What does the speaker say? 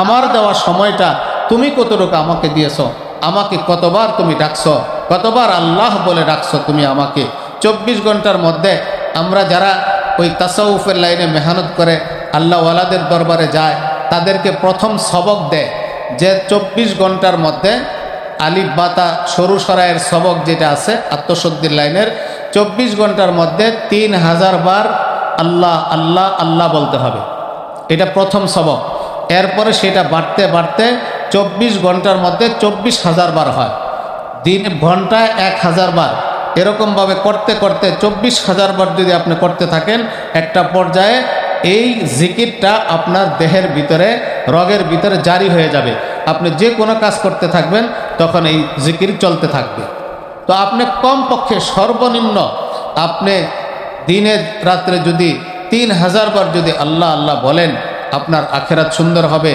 আমার দেওয়া সময়টা তুমি কতটুকু আমাকে দিয়েছ, আমাকে কতবার তুমি ডাকছো, কতবার আল্লাহ বলে ডাকছো তুমি আমাকে। 24 ঘন্টার মধ্যে আমরা যারা ওই তাসাউফের লাইনে মেহনত করে আল্লাহওয়ালাদের দরবারে যায়, তাদেরকে প্রথম সবক দেয় যে 24 ঘন্টার মধ্যে আলিফ বাতা সরু সরাইয়ের সবক যেটা আছে আত্মশুদ্ধির লাইনের, 24 ঘন্টার মধ্যে 3000 বার আল্লাহ আল্লাহ আল্লাহ বলতে হবে। এটা প্রথম সবক। এরপরে সেটা বাড়তে বাড়তে 24 ঘন্টার মধ্যে 24,000 বার হয়, দিন ঘন্টায় 1000 বার। এরকমভাবে করতে করতে 24,000 বার যদি আপনি করতে থাকেন, একটা পর্যায়ে এই জিকিরটা আপনার দেহের ভিতরে, রগের ভিতরে জারি হয়ে যাবে। আপনি যে কোনো কাজ করতে থাকবেন তখন এই জিকির চলতে থাকবে। তো আপনি কমপক্ষে সর্বনিম্ন আপনি দিনে রাত্রে যদি 3000 বার যদি আল্লাহ আল্লাহ বলেন, আপনার আখেরাত সুন্দর হবে।